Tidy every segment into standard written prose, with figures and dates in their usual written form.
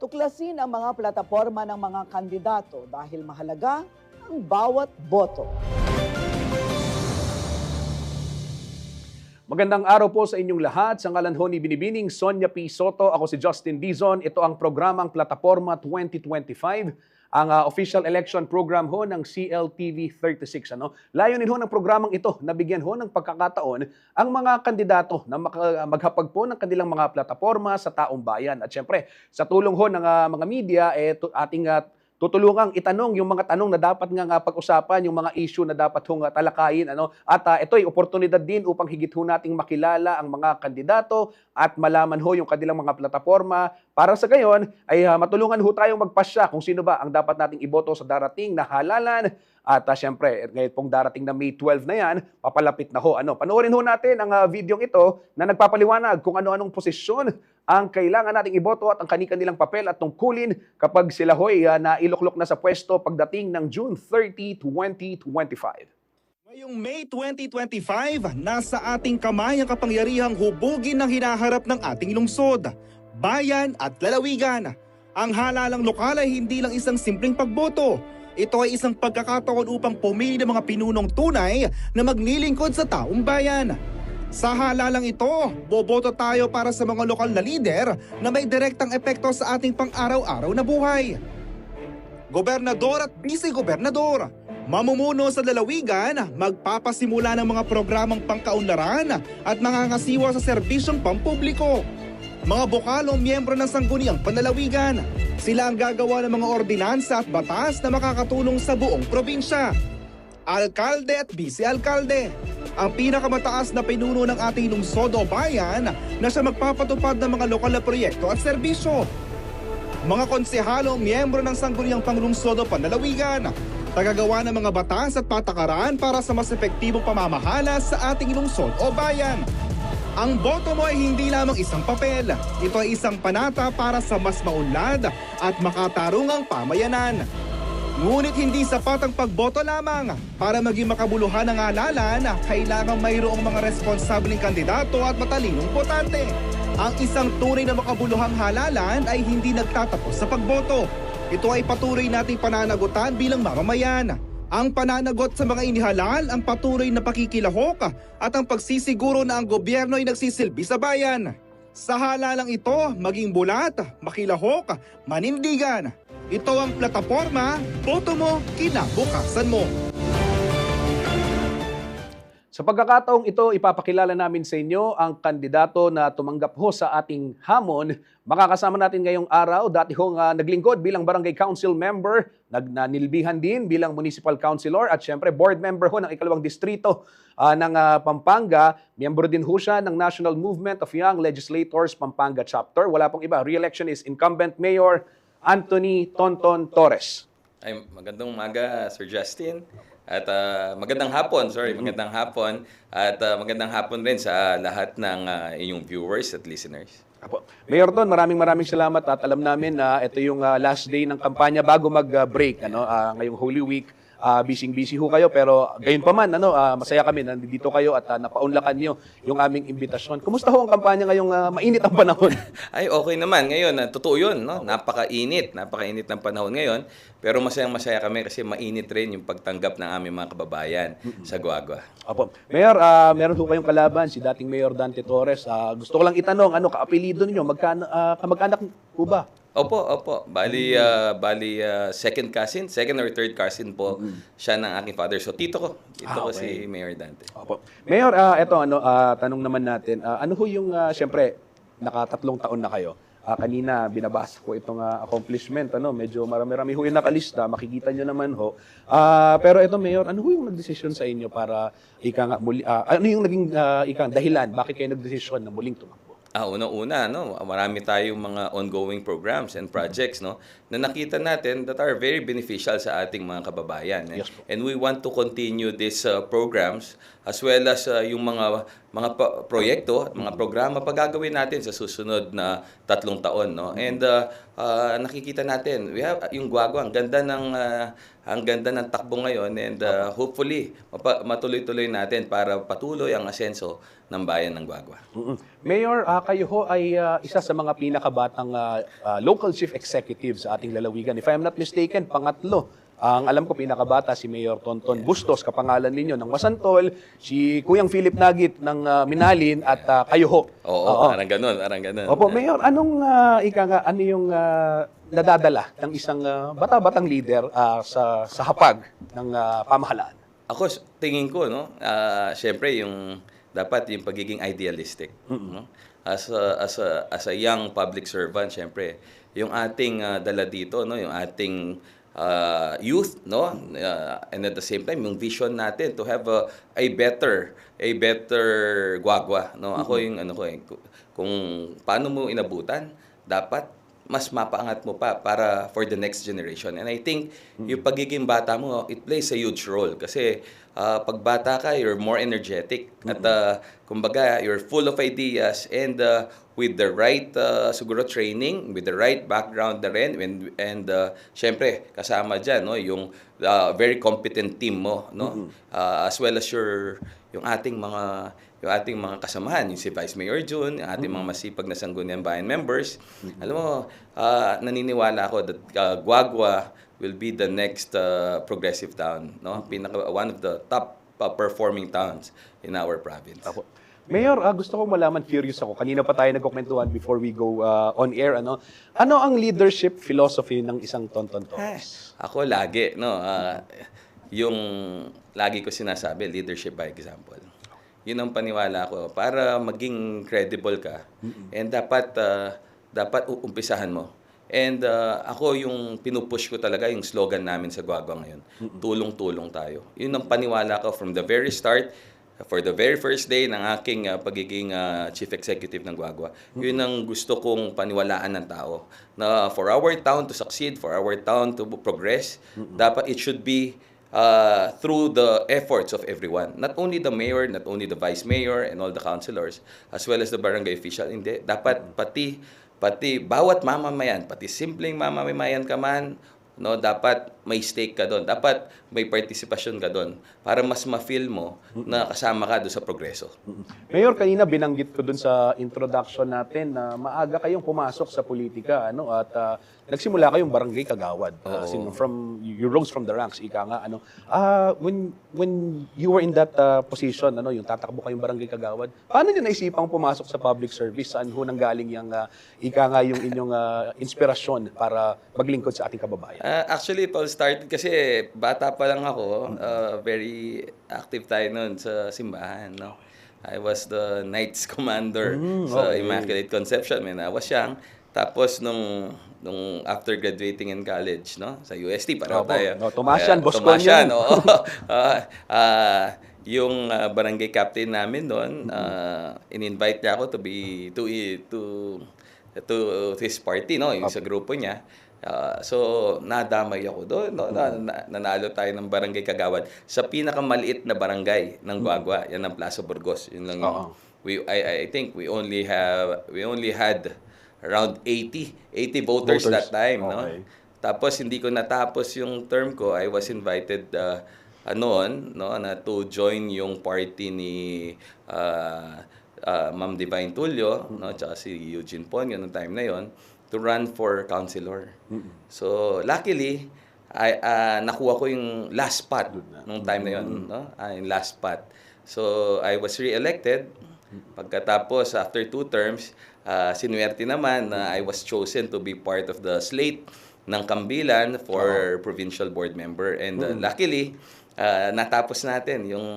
Tuklasin ang mga plataporma ng mga kandidato dahil mahalaga ang bawat boto. Magandang araw po sa inyong lahat. Sa ngalan ho ni Binibining Sonia P. Soto, ako si Justin Dizon. Ito ang programang Plataforma 2025, ang official election program ho ng CLTV 36. Layunin ho ng programang ito na bigyan ho ng pagkakataon ang mga kandidato na maghapag po ng kanilang mga plataforma sa taong bayan. At syempre, sa tulong ho ng mga media, ating tutulungang itanong yung mga tanong na dapat nga pag-usapan, yung mga issue na dapat hong talakayin. At ito'y oportunidad din upang higit ho nating makilala ang mga kandidato at malaman ho yung kanilang mga plataforma. Para sa gayon ay matulungan ho tayong magpasya kung sino ba ang dapat nating iboto sa darating na halalan. At syempre, ngayon pong darating na May 12 na yan, papalapit na ho. Panoorin ho natin ang videong ito na nagpapaliwanag kung ano-anong posisyon ang kailangan nating iboto at ang kanilang papel at tungkulin kapag sila ho'y nailuklok na sa pwesto pagdating ng June 30, 2025. Ngayong May 2025, nasa ating kamay ang kapangyarihang hubugin ng hinaharap ng ating lungsod, bayan at lalawigan. Ang halalang lokal ay hindi lang isang simpleng pagboto. Ito ay isang pagkakataon upang pumili ng mga pinunong tunay na maglilingkod sa taong bayan. Sa halalang ito, boboto tayo para sa mga lokal na lider na may direktang epekto sa ating pang-araw-araw na buhay. Gobernador at vice-gobernador, mamumuno sa lalawigan, magpapasimula ng mga programang pangkaunlaran at mangangasiwa sa serbisyong pampubliko. mga bokalong miyembro ng Sangguniang Panlalawigan. Sila ang gagawa ng mga ordinansa at batas na makakatulong sa buong probinsya. Alkalde at vice-alkalde, ang pinakamataas na pinuno ng ating lungsod o bayan na siya magpapatupad ng mga lokal na proyekto at serbisyo. Mga konsehalo, miyembro ng Sangguniang Panglungsod o Panlalawigan, tagagawa ng mga batas at patakaran para sa mas epektibong pamamahala sa ating lungsod o bayan. Ang boto mo ay hindi lamang isang papel. Ito ay isang panata para sa mas maunlad at makatarungang pamayanan. Ngunit hindi sapat ang pagboto lamang. Para maging makabuluhan ang halalan, kailangan mayroong mga responsableng kandidato at matalinong botante. Ang isang tunay na makabuluhang halalan ay hindi nagtatapos sa pagboto. Ito ay patuloy nating pananagutan bilang mamamayan. Ang pananagot sa mga inihalal, ang patuloy na pakikilahok at ang pagsisiguro na ang gobyerno ay nagsisilbi sa bayan. Sa halalang ito, maging bulat, makilahok, manindigan. Ito ang plataporma, boto mo, kinabukasan mo. Sa pagkakataong ito, ipapakilala namin sa inyo ang kandidato na tumanggap ho sa ating hamon. Makakasama natin ngayong araw, dati hong naglingkod bilang barangay council member, nanilbihan din bilang municipal councilor at syempre board member ho ng ikalawang distrito ng Pampanga. Miyembro din ho siya ng National Movement of Young Legislators Pampanga Chapter. Wala pong iba, re-election is incumbent Mayor Anthony Tonton Torres. Ay, magandang umaga, Sir Justin. At magandang hapon, magandang hapon. At magandang hapon rin sa lahat ng inyong viewers at listeners. Apo. Mayor Ton, maraming salamat at alam namin na ito yung last day ng kampanya bago mag-break ngayong Holy Week. Busy ho kayo pero gayon pa man masaya kami na nandito kayo at napaunlakan niyo yung aming imbitasyon. Kumusta ho ang kampanya ngayong mainit ang panahon? Ay, okay naman. Ngayon, totoo yun. No? Napakainit ng panahon ngayon. Pero masaya kami kasi mainit rin yung pagtanggap ng aming mga kababayan sa Guagua. Opo. Mayor, meron ho kayong kalaban, si dating Mayor Dante Torres. Gusto ko lang itanong, ano kaapelido ninyo? Kamag-anak po ba? Opo. Bali, second or third cousin po siya ng aking father. So, tito ko si Mayor Dante. Opo. Mayor, tanong naman natin, ano ho yung, siyempre, nakatatlong taon na kayo. Kanina, binabasa ko itong accomplishment, medyo marami ho yung nakalista, makikita nyo naman ho. Pero ito, Mayor, ano ho yung nagdesisyon sa inyo para ano yung naging dahilan, bakit kayo nagdesisyon na muling tumakbo? Una-una, marami tayong mga ongoing programs and projects na nakita natin that are very beneficial sa ating mga kababayan. Yes, po. And we want to continue these programs as well as yung mga proyekto at mga programa pagagawin natin sa susunod na 3 taon. And nakikita natin, we have yung Guagua, ang ganda ng takbo ngayon and hopefully matuloy-tuloy natin para patuloy ang asenso ng bayan ng Guagua. Mayor, kayo ho ay isa sa mga pinakabatang local chief executive sa ating lalawigan. If I'm not mistaken, pangatlo. Ang alam ko, pinakabata si Mayor Tonton Bustos, kapangalan ninyo ng Masantol, si Kuyang Philip Nagit ng Minalin at kayo ho. Oo, parang ganun. Opo, Mayor, ano yung nadadala ng isang bata-batang leader sa hapag ng pamahalaan? Ako, tingin ko, syempre dapat yung pagiging idealistic. As a young public servant, syempre, yung ating dala dito, yung ating youth, and at the same time, yung vision natin to have a better Guagua. Ako yung kung paano mo inabutan, dapat mas mapaangat mo pa para for the next generation. And I think yung pagiging bata mo, it plays a huge role. Kasi pag bata ka, you're more energetic. At kumbaga, you're full of ideas and with the right siguro training, with the right background na rin, and syempre, kasama dyan, yung very competent team mo, as well as yung ating mga kasamahan, yung si Vice Mayor Jun, yung ating mga masipag na Sangguniang Bayan members. Alam mo, naniniwala ako that Guagua will be the next progressive town, one of the top performing towns in our province. Ako. Mayor, gusto ko malaman, curious ako. Kanina pa tayo nagkukwentuhan before we go on air. Ano ang leadership philosophy ng isang Tonton Torres? Ako lagi, yung lagi ko sinasabi, leadership by example. Yun ang paniwala ko para maging credible ka. And dapat uumpisahan mo. And ako yung pinupush ko talaga yung slogan namin sa Guagua ngayon. Tulong-tulong tayo. Yun ang paniwala ko from the very start, for the very first day ng aking pagiging chief executive ng Guagua. Yun ang gusto kong paniwalaan ng tao. Na for our town to succeed, for our town to progress, dapat it should be through the efforts of everyone. Not only the mayor, not only the vice mayor and all the councilors, as well as the barangay official. Hindi, dapat pati bawat mamamayan, pati simpleng mamamayan ka man, no, dapat may stake ka doon. Dapat may partisipasyon ka doon para mas ma-feel mo na kasama ka doon sa progreso. Mayor, kanina binanggit ko dun sa introduction natin na maaga kayong pumasok sa politika, ano, at nagsimula kayong barangay kagawad. You rose from the ranks, ika nga, ano. When you were in that position, ano, yung tatakbo kayong barangay kagawad, paano niyo naisipang pumasok sa public service? Saan ho nanggaling yung ika nga yung inyong inspirasyon para maglingkod sa ating kababayan? Actually, it all started kasi bata pa lang ako, very active tayo noon sa simbahan, no? I was the Knights Commander sa Immaculate Conception when I was young. Tapos nung after graduating in college, no, sa UST para tayo. No, Tomasian, Tomasian, oo. Yung barangay captain namin doon, in-invite niya ako to his party, no, yung sa grupo niya. So nadamay ako doon, no? Nanalo tayo ng barangay kagawad sa pinakamaliit na barangay ng Guagua, yan ang Plaza Burgos. Yun lang yung, I think we only had around 80 voters that time, no? Tapos hindi ko natapos yung term ko, I was invited noon, no, na to join yung party ni Ma'am Divine Tulio, no, tsaka si Eugene Ponyo noong time na yon, to run for councilor. So luckily, nakuha ko yung last spot nung time na yon, no? Yung last spot. So I was re-elected. Pagkatapos, after 2 terms, sinuwerte naman na I was chosen to be part of the slate ng Kambilan for provincial board member. And luckily, natapos natin yung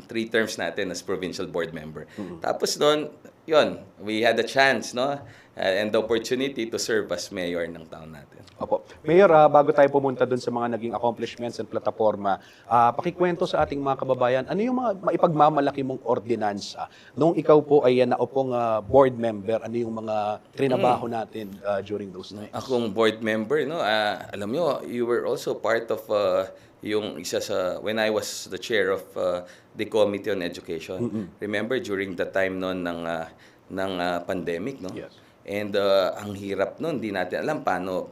3 terms natin as provincial board member. Tapos doon, yun, we had a chance, no? And the opportunity to serve as mayor ng town natin. Opo. Mayor, bago tayo pumunta dun sa mga naging accomplishments and plataforma, pakikwento sa ating mga kababayan, ano yung mga maipagmamalaki mong ordinansa? Nung ikaw po ay naupong board member, ano yung mga trinabaho natin during those times? Akong board member, no? Alam nyo, you were also part of yung isa sa, when I was the chair of the Committee on Education. Remember, during the time noon ng pandemic, no? Yes. And ang hirap noon, hindi natin alam paano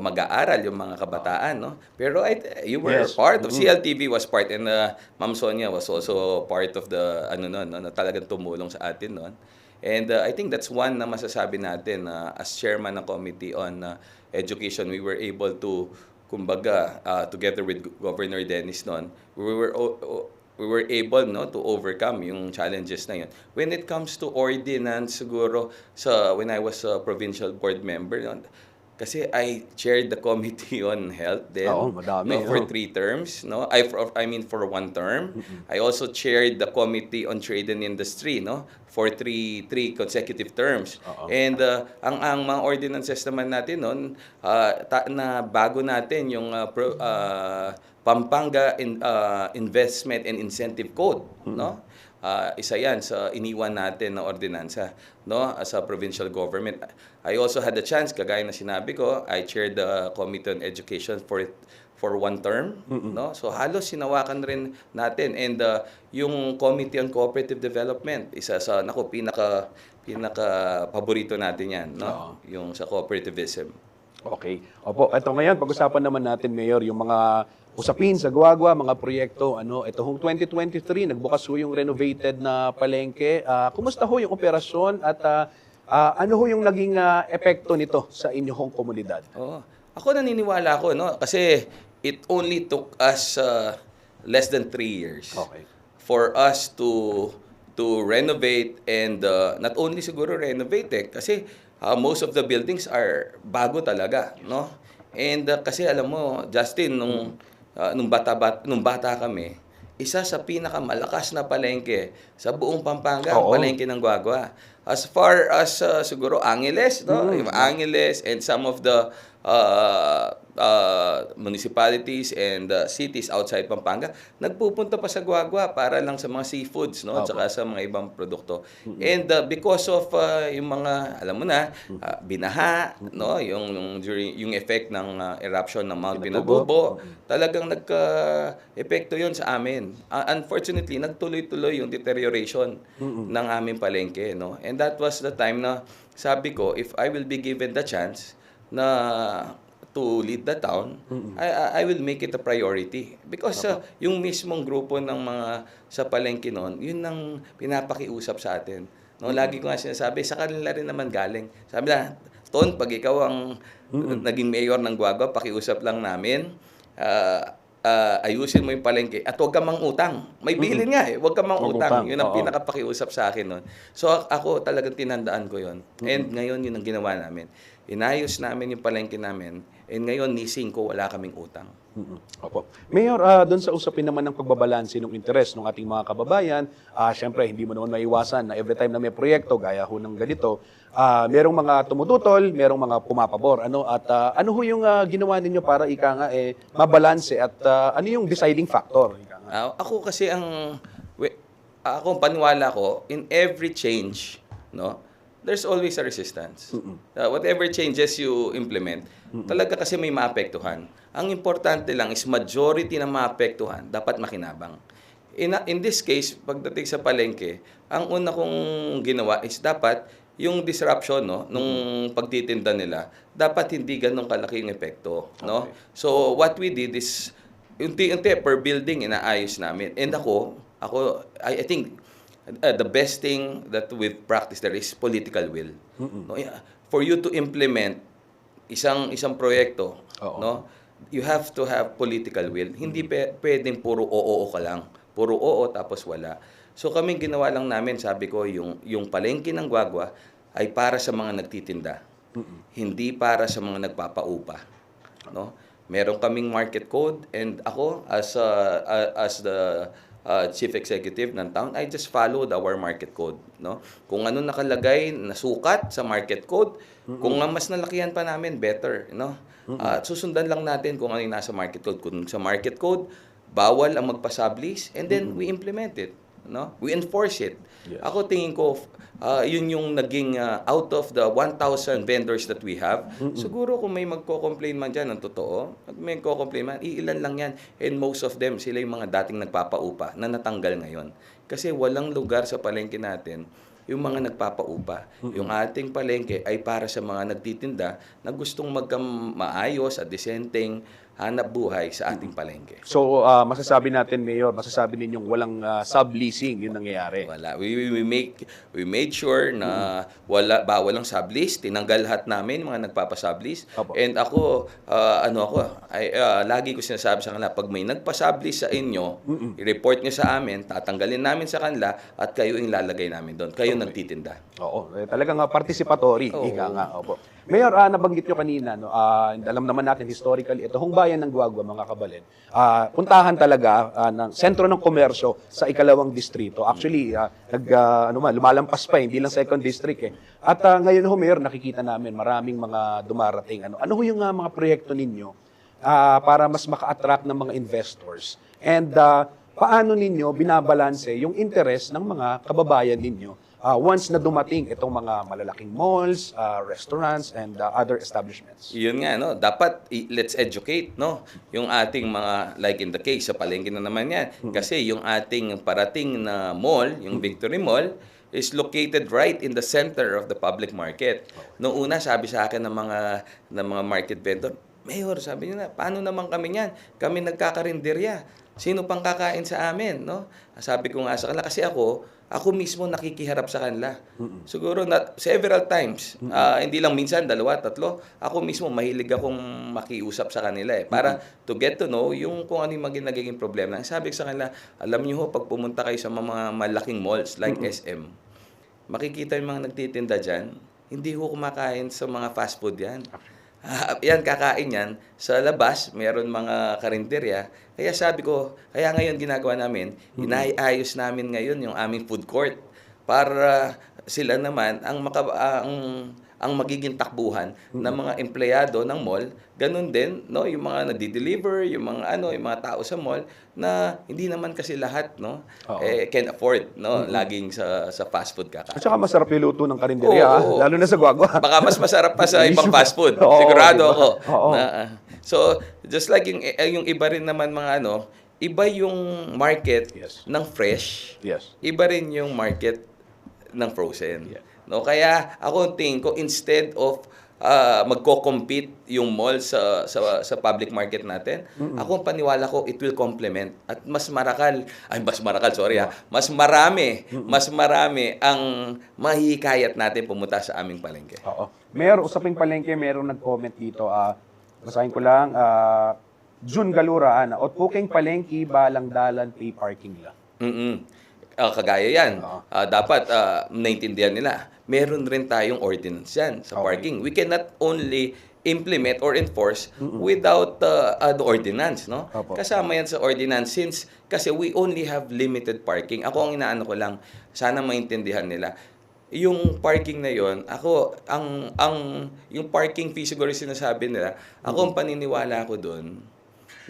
mag-aaral yung mga kabataan, no? Pero you were part of CLTV was part, and Ma'am Sonia was also part of the na talagang tumulong sa atin noon. And I think that's one na masasabi natin as chairman ng Committee on Education, we were able to, kumbaga, together with Governor Dennis noon, we were able, no, to overcome yung challenges na yun. When it comes to ordinance, siguro, when I was a provincial board member, no, kasi I chaired the Committee on Health then, madami, for 3 terms. No? I mean for 1 term. I also chaired the Committee on Trade and Industry, no, for 3 consecutive terms. And ang mga ordinances naman natin noon, na bago natin yung Pampanga Investment and Incentive Code, no? Isa yan sa iniwan natin na ordinansa, no, as a provincial government. I also had the chance, kagaya na sinabi ko, I chaired the Committee on Education for 1 term, no? So halos sinawakan rin natin. And yung Committee on Cooperative Development, isa sa pinaka paborito natin yan, no? Yung sa cooperativism. Okay. Opo, ito ngayon, pag-usapan naman natin, Mayor, yung mga usapin sa Guagua, mga proyekto. Ito hong 2023, nagbukas ho yung renovated na palengke. Kumusta ho yung operasyon at ano ho yung naging epekto nito sa inyong komunidad? Ako naniniwala ako, no? Kasi it only took us less than 3 years for us to renovate and not only siguro renovate kasi most of the buildings are bago talaga, no? And kasi alam mo, Justin, nung bata kami, isa sa pinakamalakas na palengke sa buong Pampanga, ang Oo. palengke ng Guagua. As far as siguro Angeles, no? Yung Angeles and some of the municipalities and cities outside Pampanga, nagpupunta pa sa Guagua para lang sa mga seafoods, no? Tsaka sa mga ibang produkto. And because of yung mga, alam mo na, binaha, no? Yung effect ng eruption ng Mount Pinatubo, talagang nagka-epekto yun sa amin. Unfortunately, nagtuloy-tuloy yung deterioration ng aming palengke, no? And that was the time na sabi ko, if I will be given the chance na to lead the town, I will make it a priority. Because yung mismong grupo ng mga sa palengke noon, yun ang pinapakiusap sa atin. No, lagi ko nga sinasabi, sa kanila rin naman galing. Sabi na, Ton, pag ikaw ang naging mayor ng Guagua, pakiusap lang namin, ayusin mo yung palengke at huwag ka mangutang. May bilin nga huwag ka mangutang. Yun ang pinakapakiusap sa akin nun. So ako talagang tinandaan ko yun. And ngayon yun ang ginawa namin. Inayos namin yung palengke namin. And ngayon ni 5 wala kaming utang. Opo. Mayor, doon sa usapin naman ng pagbabalanse ng interes ng ating mga kababayan, syempre hindi mo naman maiwasan na every time na may proyekto, gaya ho ng ganito, merong mga tumututol, merong mga pumapabor. Ano ho yung ginawa ninyo para ika nga mabalanse at ano yung deciding factor? Ika nga? Ako kasi ako paniwala ko, in every change, no, there's always a resistance. Whatever changes you implement, talaga kasi may maapektuhan. Ang importante lang is majority na maapektuhan, dapat makinabang. In this case, pagdating sa palengke, ang una kong ginawa is dapat yung disruption, no, nung pagtitinda nila, dapat hindi ganun kalaki yung epekto, no? So what we did is unti-unti per building inaayos namin. And I think the best thing that we've practiced there is political will. No, for you to implement isang proyekto, no, you have to have political will. Hindi pwedeng puro oo ka lang. Puro oo tapos wala. So kami ginawa lang namin, sabi ko, yung palengke ng Guagua ay para sa mga nagtitinda. Hindi para sa mga nagpapaupa. No? Meron kaming market code and ako as the chief executive ng town, I just followed our market code, no? Kung ano nakalagay na sukat sa market code, kung mas nalakihan pa namin, better, no? Susundan lang natin kung ano yung nasa market code. Kung sa market code, bawal ang magpa-sublease and then we implement it, no? We enforce it. Yes. Ako tingin ko yun yung naging out of the 1,000 vendors that we have, siguro kung may magko-complain man dyan ng totoo, may magko-complain man, iilan lang yan. And most of them, sila yung mga dating nagpapaupa na natanggal ngayon. Kasi walang lugar sa palengke natin yung mga nagpapaupa. Yung ating palengke ay para sa mga nagtitinda na gustong maayos at disenteng hanap buhay sa ating palengke. So, masasabi natin, Mayor, masasabi ninyong walang subleasing yung nangyayari. Wala. We made sure na walang sublease. Tinanggal lahat namin mga nagpapasublease. And ako, lagi ko sinasabi sa kanila, pag may nagpasublease sa inyo, i-report nyo sa amin, tatanggalin namin sa kanila at kayo yung lalagay namin doon. Kayo nagtitinda. Oo. Talagang participatory. Ika nga. Opo. Mayor, nabanggit nyo kanina, no, alam naman natin historically, ito hong bayan ng Guagua, mga kabalin, puntahan talaga ng sentro ng komersyo sa ikalawang distrito. Actually, lumalampas pa, hindi lang second district. At ngayon ho, Mayor, nakikita namin maraming mga dumarating. Ano ho yung mga proyekto ninyo para mas maka-attract ng mga investors? And paano ninyo binabalanse yung interest ng mga kababayan ninyo once na dumating itong mga malalaking malls, restaurants, and other establishments? Yun nga, no? Dapat let's educate, no? Yung ating mga, like in the case, sa palengke na naman yan. Kasi yung ating parating na mall, yung Victory Mall, is located right in the center of the public market. Noong una, sabi sa akin ng mga market vendor, Mayor, sabi niya na, paano naman kami yan? Kami nagkakarinderya. Sino pang kakain sa amin, no? Sabi ko nga sa kanila, kasi ako mismo nakikiharap sa kanila. Siguro several times, hindi lang minsan, 2, 3, ako mismo mahilig akong makiusap sa kanila para to get to know yung kung ano yung naging problema. Sabi ko sa kanila, alam niyo ho, pag pumunta kayo sa mga malaking malls like SM, makikita yung mga nagtitinda dyan, hindi ho kumakain sa mga fast food yan. yan, kakain yan. Sa labas, meron mga karinderya. Kaya sabi ko, kaya ngayon ginagawa namin, inaayos namin ngayon yung aming food court para sila naman ang magiging takbuhan ng mga empleyado ng mall. Ganun din, no, yung mga nagdi-deliver, yung mga yung mga tao sa mall na hindi naman kasi lahat, no, can afford, no, laging sa fast food kakain. At saka masarap yung luto ng karinderya, Oo. lalo na sa Guagua. Baka mas masarap pa sa ibang fast food. Oo, Sigurado diba? ako. Oo. So, just like yung iba rin naman mga iba yung market Yes. ng fresh, Yes. iba rin yung market ng frozen. Yeah. No, kaya ako tingin ko instead of magko-compete yung mall sa public market natin, ako ang paniwala ko it will complement at mas marami ang mahihikayat natin pumunta sa aming palengke. Oo. Mayor, usaping palengke, merong nag-comment dito. Basahin ko lang. June Galura, Ot puking palengke, balang dalan, pay parking lang. Kagaya yan. Dapat naintindihan nila. Meron rin tayong ordinance yan sa parking. We cannot only implement or enforce without an ordinance, no? Opo. Kasama yan sa ordinance kasi we only have limited parking. Ako ang inaano ko lang, sana maintindihan nila. Yung parking na yon, yung parking fee siguro sinasabi nila, ako ang paniniwala ko doon.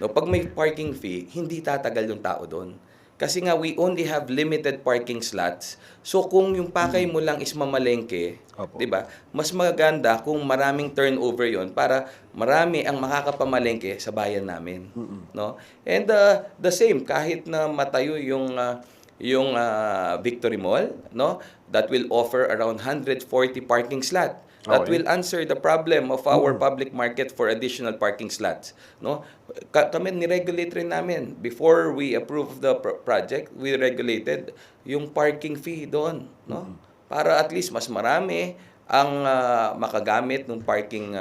No, pag may parking fee, hindi tatagal yung tao doon. Kasi nga, we only have limited parking slots. So, kung yung pakay mo lang is mamalengke, di ba? Mas maganda kung maraming turnover yon para marami ang makakapamalengke sa bayan namin. No? And the same, kahit na matayo yung Victory Mall, no? That will offer around 140 parking slot. That will answer the problem of our public market for additional parking slots. No, kami ni-regulate rin namin before we approve the project. We regulated yung parking fee doon, no, para at least mas marami ang makagamit ng parking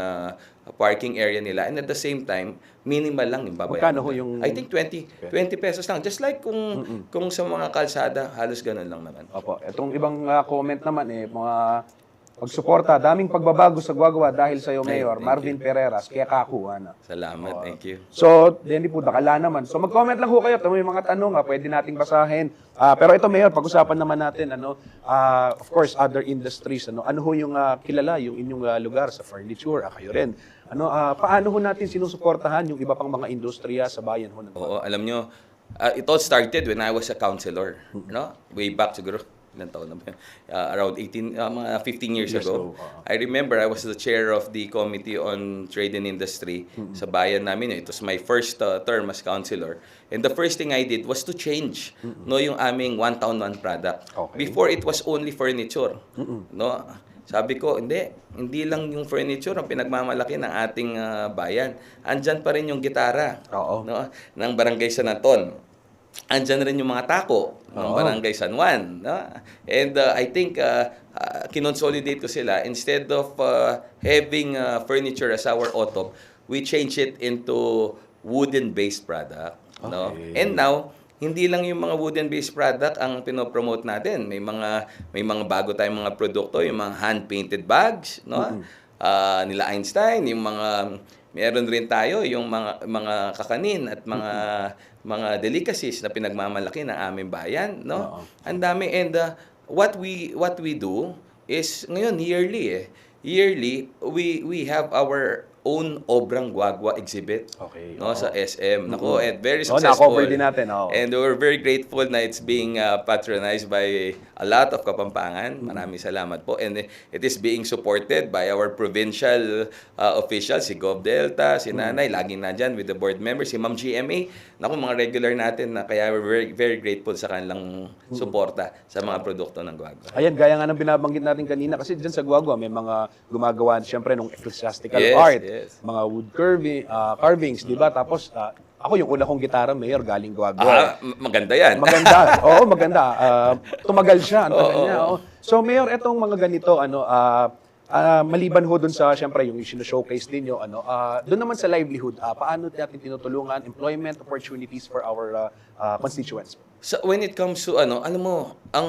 area nila, and at the same time minimal lang yung babayaran. Magkano ho yung... I think 20 pesos lang, just like kung sa mga kalsada halos ganun lang naman. Opo. Itong ibang comment naman, mga pagsuporta, daming pagbabago sa Guagua dahil sa iyo, Mayor, thank Marvin Pereras, kaya kakuha na. Salamat, thank you. So, Denny po, dakala naman. So, mag-comment lang ho kayo. Ito may mga tanong, pwede nating basahin. Pero ito, Mayor, pag-usapan naman natin, of course, other industries. Ano ho yung kilala, yung inyong lugar sa furniture, kayo rin. Paano ho natin sinusuportahan yung iba pang mga industriya sa bayan ho ng Guagua? Oo, alam nyo, it all started when I was a councilor, no? Way back siguro. Ilan taon na ba? Around 15 years ago. I remember I was the chair of the Committee on Trade and Industry sa bayan namin. It was my first term as councilor. And the first thing I did was to change yung aming one town, one product. Okay. Before, it was only furniture. No? Sabi ko, hindi lang yung furniture ang pinagmamalaki ng ating bayan. Andyan pa rin yung gitara, no, ng Barangay San Anton. Andyan rin yung mga tako ng Barangay San Juan. No? And I think kinonsolidate ko sila. Instead of having furniture as our OTOP, we change it into wooden-based product. No? And now, hindi lang yung mga wooden-based product ang pinopromote natin. May mga bago tayong mga produkto, yung mga hand-painted bags, no? Nila Einstein, yung meron rin tayo yung mga kakanin at mga delicacies na pinagmamalaki ng aming bayan, no? Ang dami, and what we do is ngayon yearly we have our own Obrang Guagua exhibit, no, sa SM. Nako, and very successful. Na-cover din natin. And we're very grateful na it's being patronized by a lot of Kapampangan. Maraming salamat po. And it is being supported by our provincial officials, si Gov Delta, si Nanay, laging nandyan with the board members, si Ma'am GMA. Naku, mga regular natin na kaya we're very, very grateful sa kanilang suporta sa mga produkto ng Guagua. Ayan, gaya nga ng binabanggit natin kanina, kasi dyan sa Guagua may mga gumagawa, siyempre, ng ecclesiastical art. Yes. Mga wood carvings, di ba? Tapos, ako yung una kong gitara, Mayor, galing Guagua. Maganda yan. Maganda. Oo, maganda. Tumagal siya. Ang tagal niya. So, Mayor, etong mga ganito, Maliban ho dun sa, syempre, yung showcase ninyo, doon naman sa livelihood, paano natin tinutulungan employment opportunities for our constituents? So when it comes to alam mo, ang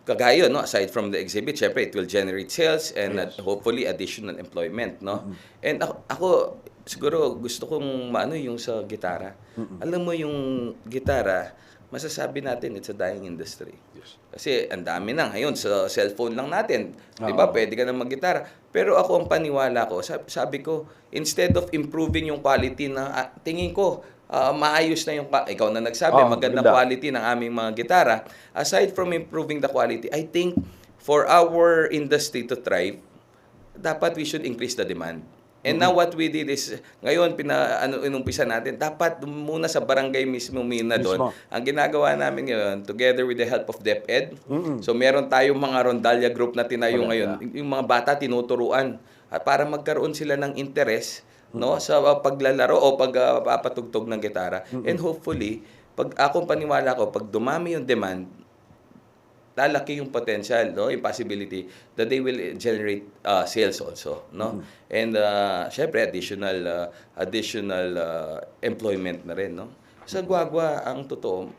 kagayo, no, aside from the exhibit, syempre it will generate sales and hopefully additional employment, no. And ako siguro gusto kong maano yung sa gitara. Alam mo yung gitara, masasabi natin it's a dying industry. Yes. Kasi ang dami na ngayon sa cellphone lang natin. 'Di ba? Pwede ka na maggitara. Pero ako ang paniwala ko, sabi ko, instead of improving yung quality na tingin ko maayos na yung ikaw na nagsabi, magandang quality ng aming mga gitara. Aside from improving the quality, I think for our industry to thrive, dapat we should increase the demand. And now what we did is, ngayon, inumpisa natin, dapat muna sa barangay mismo muna doon. Ang ginagawa namin ngayon, together with the help of DepEd, so meron tayong mga rondalya group na tinayo ngayon. Yung mga bata tinuturuan at para magkaroon sila ng interes, no, sa paglalaro o pagpapatugtog ng gitara. And hopefully, akong paniwala ko, pag dumami yung demand, lalaki yung potential, no, yung possibility that they will generate sales also, no. And syempre additional employment na rin, no. Sa Guagua ang totoo,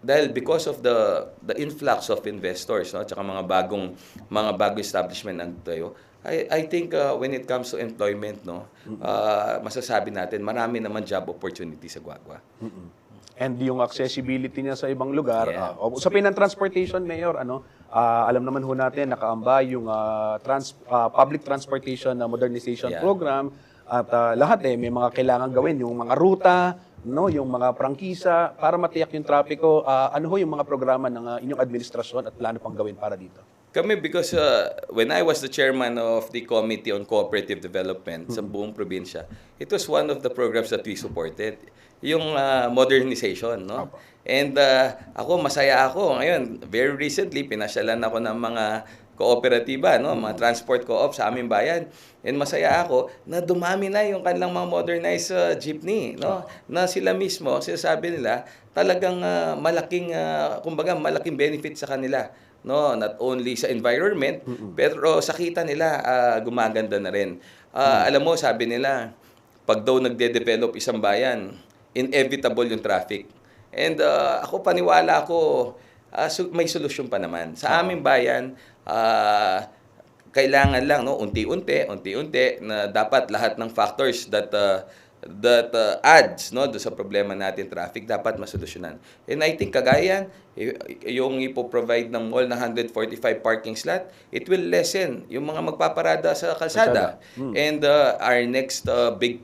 dahil because of the influx of investors, no, at saka mga bagong establishment ang tayo, I think when it comes to employment, no, masasabi natin marami naman job opportunity sa Guagua. And yung accessibility niya sa ibang lugar. Usapin ng transportation, Mayor, alam naman ho natin, nakaamba yung public transportation modernization program. At lahat may mga kailangan gawin. Yung mga ruta, no, yung mga prangkisa, para matiyak yung trapiko. Ano ho yung mga programa ng inyong administrasyon at plano pang gawin para dito? Kami, because when I was the chairman of the Committee on Cooperative Development sa buong probinsya, it was one of the programs that we supported, yung modernization, no? And ako, masaya ako. Ngayon, very recently, pinasyalan ako ng mga kooperatiba, no, mga transport co-op sa aming bayan. And masaya ako na dumami na yung kanilang mga modernized jeepney, no, na sila mismo, sinasabi nila, talagang kumbaga malaking benefit sa kanila, no, not only sa environment, pero sa kita nila gumaganda na rin. Alam mo, sabi nila, pag daw nagde-develop isang bayan, inevitable yung traffic. And ako, paniwala ako, may solusyon pa naman. Sa aming bayan, kailangan lang, no, unti-unti na dapat lahat ng factors that adds, no, do sa problema natin traffic, dapat masolusyonan. And I think kagayan yung ipo-provide ng mall na 145 parking slot, it will lessen yung mga magpaparada sa kalsada. And our next big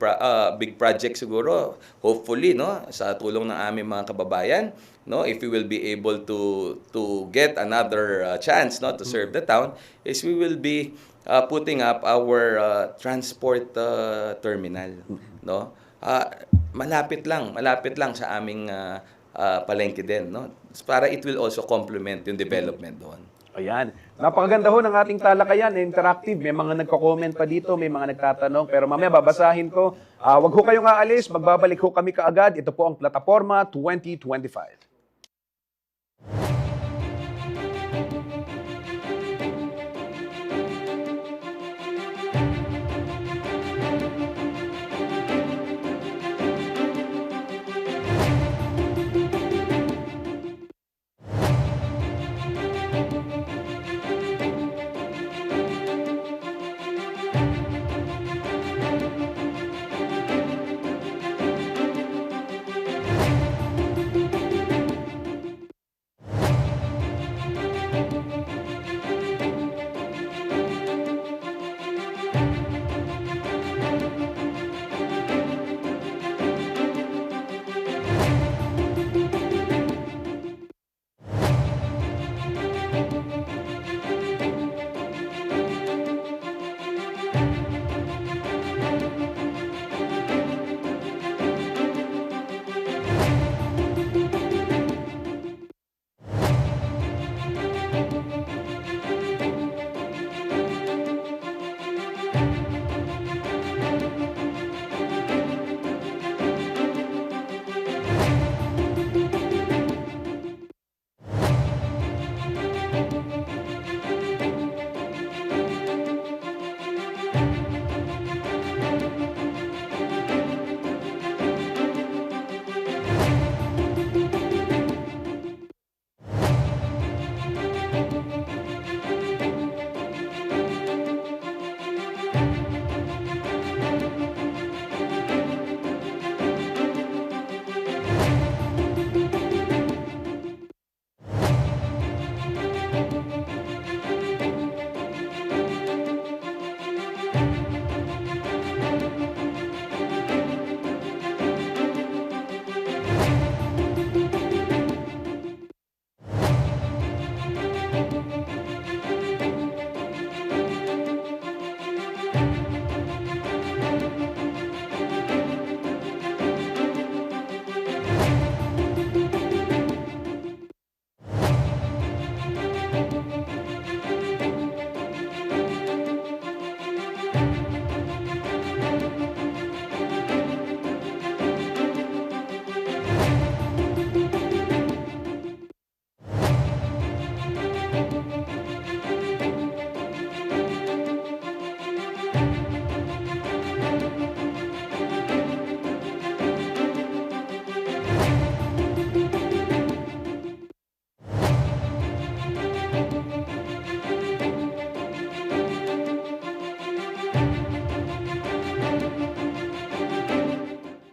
project siguro, hopefully, no, sa tulong ng aming mga kababayan, no, if we will be able to get another chance, no, to serve the town, is we will be putting up our transport terminal, no. Malapit lang sa aming palengke din, no, para it will also complement yung development doon. Ayan. Napakaganda ho ng ating talakayan, interactive. May mga nagko-comment pa dito, may mga nagtatanong, pero mamaya babasahin ko. Wag ho kayong aalis, magbabalik ho kami kaagad. Ito po ang Plataporma 2025.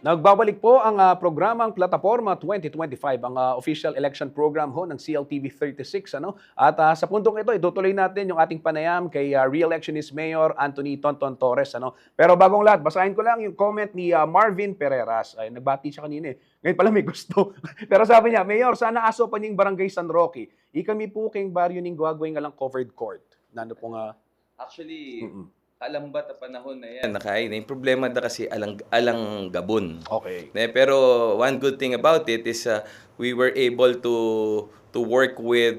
Nagbabalik po ang programang Plataporma 2025, ang official election program ho ng CLTV 36. At sa puntong ito, itutuloy natin yung ating panayam kay re-electionist Mayor Anthony Tonton Torres. Pero bagong lahat, basahin ko lang yung comment ni Marvin Pereras. Ay, nagbati siya kanina eh. Ngayon pala may gusto. Pero sabi niya, Mayor, sana aso pa niyong Barangay San Roque. Ikami po kayong baryo ning Guaguay nga lang covered court. Nano po nga... Actually, alam ba ta panahon na yan nakain. Yung problema na kasi alang gabon. Okay. Pero one good thing about it is we were able to work with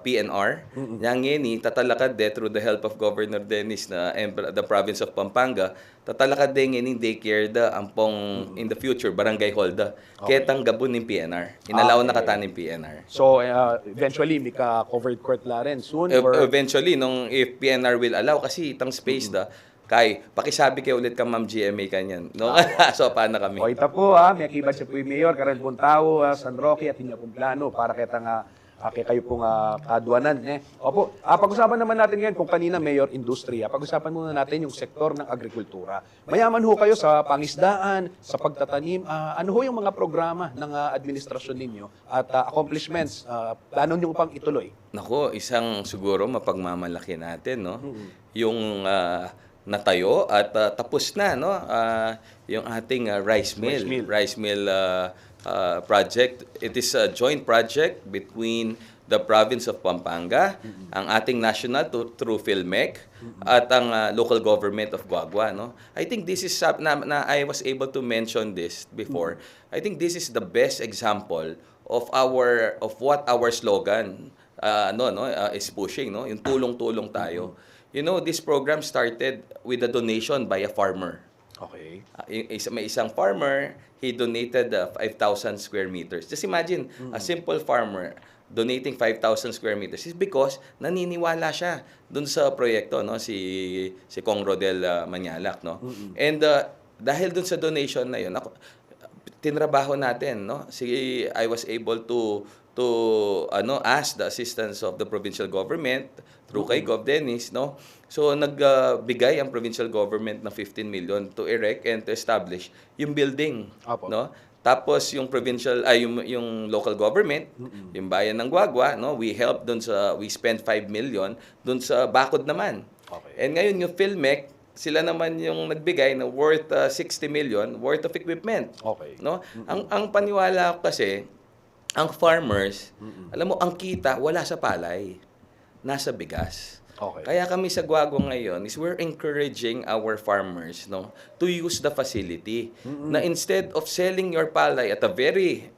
PNR. Yang ini tatalakad through the help of Governor Dennis na the province of Pampanga. Tatalakad din ini daycare ampong in the future barangay holda. Ketang gabon ng PNR. Inalaw na katanin PNR. So, eventually, may covered court la rin soon? Or... Eventually, if PNR will allow, kasi itang space kay, pakisabi kayo ulit ka Ma'am GMA kanyan. No? So, paano kami? O ita po, may akibat siya po yung Mayor, Karen Buntao, San Roque, at inya pong plano para kita nga kayo pong kaduanan. Opo, pag-usapan naman natin ngayon kung kanina Mayor Industriya, pag-usapan muna natin yung sektor ng agrikultura. Mayaman ho kayo sa pangisdaan, sa pagtatanim. Ano ho yung mga programa ng administrasyon ninyo at accomplishments, plano nyo pang ituloy? Nako, isang siguro mapagmamalaki natin, no? Yung natayo at tapos na, no? Yung ating rice mill project. It is a joint project between the province of Pampanga, ang ating national through PhilMec, at ang local government of Guagua. No? I think this is, I was able to mention this before, I think this is the best example of what our slogan is pushing. No? Yung tulong-tulong tayo. You know, this program started with a donation by a farmer. Okay. May isang farmer, he donated 5,000 square meters. Just imagine, a simple farmer donating 5,000 square meters is because naniniwala siya dun sa proyekto, no, si Kong Rodel Manyalak, no. And dahil dun sa donation na yun, tinrabaho natin, no. I was able to ask the assistance of the provincial government through kay Gov. Dennis, no. So nagbigay ang provincial government ng 15 million to erect and to establish yung building, no. Tapos yung yung local government, yung bayan ng Guagua, no, we spent 5 million dun sa bakod naman. Okay. And ngayon yung PhilMec, sila naman yung nagbigay na worth 60 million worth of equipment. Okay. No? Ang paniwala ko kasi, ang farmers, alam mo, ang kita wala sa palay, nasa bigas. Okay. Kaya kami sa Guagua ngayon is we're encouraging our farmers, no, to use the facility. Na instead of selling your palay at a very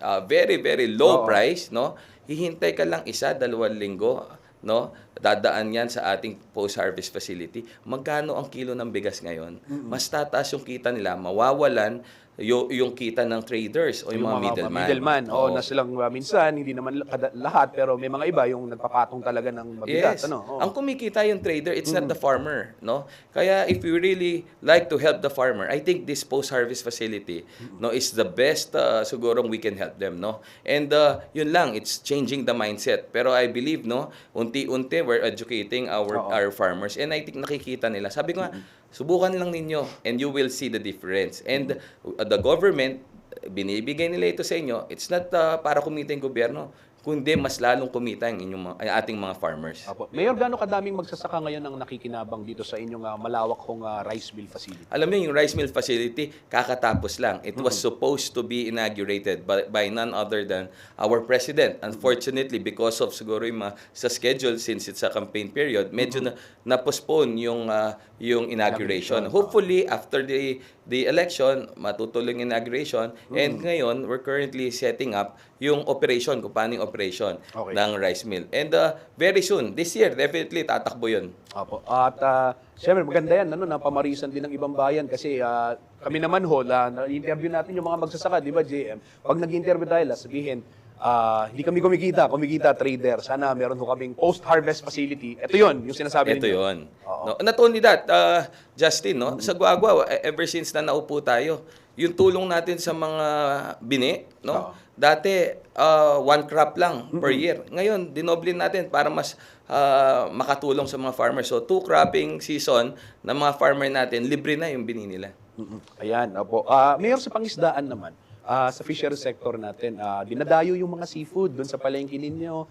very low price, no, hihintay ka lang 1-2 linggo, no, dadaan yan sa ating post-harvest facility. Magkano ang kilo ng bigas ngayon? Mas tataas yung kita nila, mawawalan yung kita ng traders o yung mga middleman. Na silang minsan, hindi naman lahat, pero may mga iba yung nagpapatong talaga ng mabigat. Yes. Ang kumikita yung trader, it's not the farmer. No? Kaya if you really like to help the farmer, I think this post-harvest facility no, is the best sigurong we can help them. No? And yun lang, it's changing the mindset. Pero I believe, no, unti-unti, we're educating our farmers. And I think nakikita nila. Sabi ko nga, subukan lang ninyo and you will see the difference. And the government, binibigay nila ito sa inyo, it's not para kumita yung gobyerno, kundi mas lalong kumita ang ating mga farmers. Mayor, gaano kadaming magsasaka ngayon ang nakikinabang dito sa inyong malawak kong rice mill facility? Alam niyo, yung rice mill facility, kakatapos lang. It was supposed to be inaugurated by none other than our president. Unfortunately, because of siguro sa schedule, since it's a campaign period, medyo na-postpone yung inauguration. Hopefully, after the election, matutuloy yung inauguration. And ngayon, we're currently setting up yung operation, kung paano yung operation ng rice mill. And very soon, this year, definitely tatakbo yun. At siyempre, maganda yan, napamarisan din ng ibang bayan kasi kami naman na-interview natin yung mga magsasaka, di ba, JM? Pag nag-interview tayo, sabihin, hindi kami kumikita trader. Sana meron ho kaming post-harvest facility. Ito yun, yung sinasabi ninyo. Ito yun. No, not only that, Justin, no, sa Guagua, ever since na naupo tayo, yung tulong natin sa mga bini, no, dati, 1 crop lang per year. Ngayon, dinoble natin para mas makatulong sa mga farmers. So, 2 cropping season ng mga farmer natin, libre na yung bini nila. Ayan, opo. Mayor, sa pangisdaan naman, sa fishery sector natin, dinadayo yung mga seafood doon sa palengke ninyo.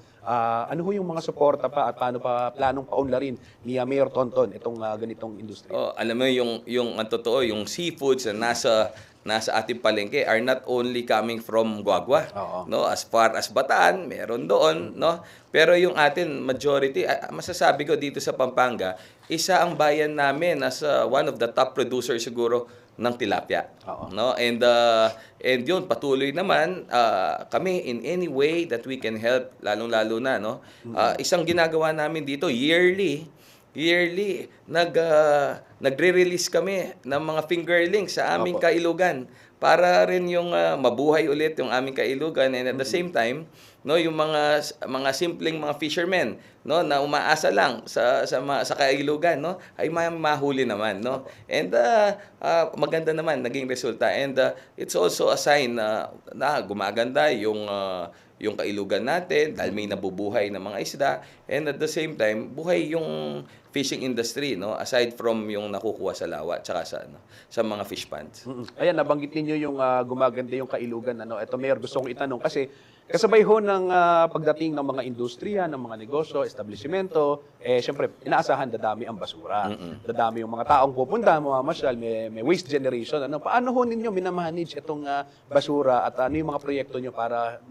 Ano ho yung mga suporta pa at paano pa planong paunlarin ni Mayor Tonton itong ganitong industriya? Oh, alam mo yung ang totoo, yung seafoods na nasa ating palengke are not only coming from Guagua, Oo. no? As far as Bataan, meron doon, no? Pero yung atin majority, masasabi ko dito sa Pampanga, isa ang bayan namin as one of the top producers siguro ng tilapia, Oo. no? And yun patuloy naman kami in any way that we can help, lalong-lalo na, no? Isang ginagawa namin dito yearly nagre-release kami ng mga fingerlings sa aming Opo. kailugan para rin yung mabuhay ulit yung aming kailugan, and at the same time, no, yung mga simpleng mga fishermen, no, na umaasa lang sa kailugan, no, ay mahuli naman, no. And maganda naman naging resulta, and it's also a sign na gumaganda yung kailugan natin dahil may nabubuhay na mga isda, and at the same time buhay yung fishing industry, no, aside from yung nakukuha sa lawa tsaka sa mga fish ponds. Ayan, nabanggit ninyo yung gumaganda yung kailugan. Ito, Mayor, gusto kong itanong kasi kasabay ho ng pagdating ng mga industriya, ng mga negosyo, establishmento, syempre, inaasahan dadami ang basura. Dadami yung mga taong pupunta, mamamasyal, may waste generation. Paano ho ninyo minamanage itong basura at ano yung mga proyekto nyo para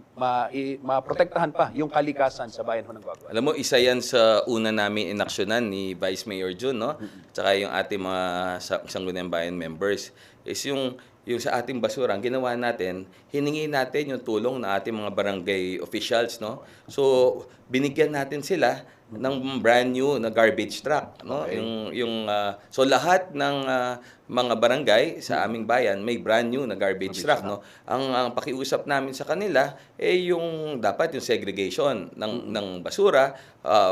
maprotektahan pa yung kalikasan sa bayan ho ng Guagua? Alam mo, isa yan sa una namin inaksyonan ni Vice Mayor Jun, no? Tsaka yung ating mga Sangguniang Bayan members is yung sa ating basura, ang ginawa natin, hiningi natin yung tulong ng ating mga barangay officials, no? So, binigyan natin sila ng brand new na garbage truck, no? Okay. So lahat ng mga barangay sa aming bayan may brand new na garbage truck, no? Ang pakiusap namin sa kanila yung dapat yung segregation ng basura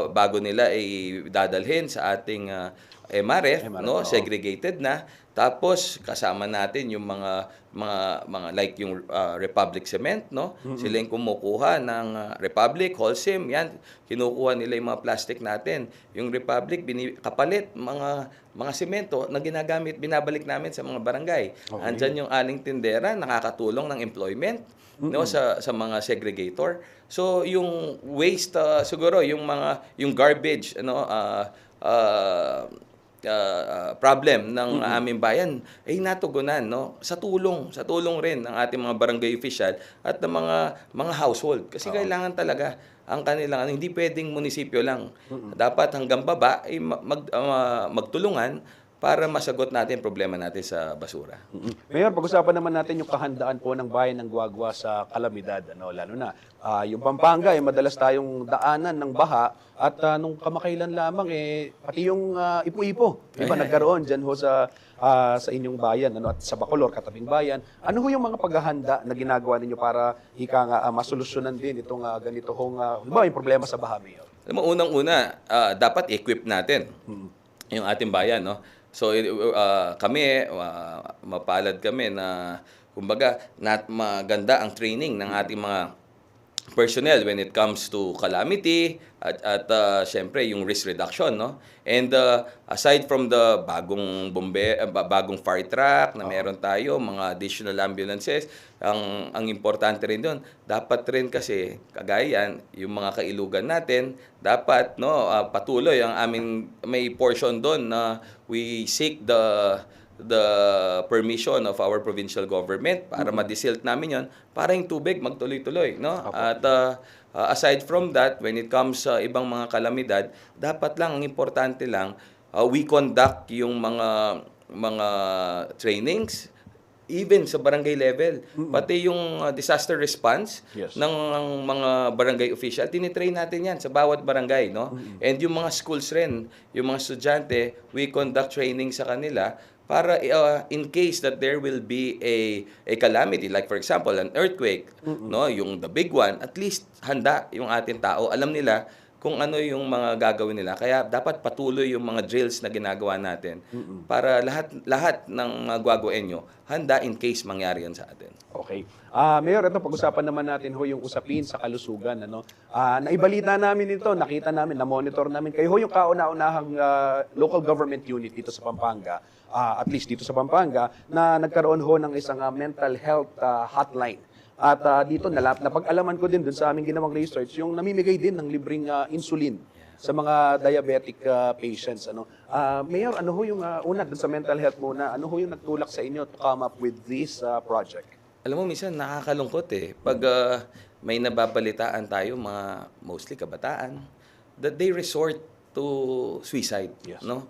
bago nila ay dadalhin sa ating MRF, no? oo. Segregated na. Tapos kasama natin yung mga like yung Republic Cement, no? Sila yung kumukuha ng Republic, Holcim, yan. Kinukuha nila yung mga plastic natin. Yung Republic kapalit mga semento na ginagamit, binabalik namin sa mga barangay. Okay. Andyan yung aling tindera, nakakatulong ng employment, no, sa mga segregator. So yung waste siguro yung garbage, ano, problem ng aming bayan ay natugunan, no, sa tulong rin ng ating mga barangay official at ng mga household, kasi kailangan talaga ang kanilang hindi pwedeng munisipyo lang, dapat hanggang baba ay magtulungan para masagot natin problema natin sa basura. Mayor, pag-usapan naman natin yung kahandaan po ng bayan ng Guagua sa kalamidad. Lalo na yung Pampanga, madalas tayong daanan ng baha at nung kamakailan lamang, pati yung Ipu-Ipo, diba, nagkaroon dyan ho sa inyong bayan at sa Bacolor, katabing bayan. Ano ho yung mga paghahanda na ginagawa ninyo para masolusyonan din itong ganito hong yung problema sa baha, Mayor? Alam mo, unang-una, dapat equip natin yung ating bayan, no? So kami, mapalad kami na kumbaga maganda ang training ng ating mga personnel when it comes to calamity at syempre yung risk reduction, no? And aside from the bagong fire truck na meron tayo, mga additional ambulances, ang importante rin doon, dapat rin kasi kagayan yung mga kailugan natin, dapat, no, patuloy ang aming may portion doon na we seek the permission of our provincial government para ma-desilt namin yon para yung tubig magtuloy-tuloy, no? At aside from that, when it comes sa ibang mga kalamidad, dapat lang, ang importante lang, we conduct yung mga trainings even sa barangay level, pati yung disaster response ng mga barangay official, tinitrain natin yan sa bawat barangay, no? And yung mga schools rin, yung mga estudyante, we conduct training sa kanila para in case that there will be a calamity, like for example an earthquake, no, yung the big one, at least handa yung ating tao, alam nila kung ano yung mga gagawin nila. Kaya dapat patuloy yung mga drills na ginagawa natin para lahat ng mga Guaguenyo handa in case mangyari yan sa atin. Okay. Mayor, ito pag-usapan naman natin ho yung usapin sa kalusugan. Naibalita namin ito, nakita namin, na-monitor namin. Kayo ho yung kauna-unahang local government unit dito sa Pampanga at least dito sa Pampanga, na nagkaroon ho ng isang mental health hotline. At dito, napag-alaman ko din dun sa aming ginawang research, yung namimigay din ng libreng insulin sa mga diabetic patients. Mayor, ano ho yung una dun sa mental health muna, ano ho yung nagtulak sa inyo to come up with this project? Alam mo, minsan nakakalungkot pag may nababalitaan tayo, mga mostly kabataan, that they resort to suicide. Yes. No?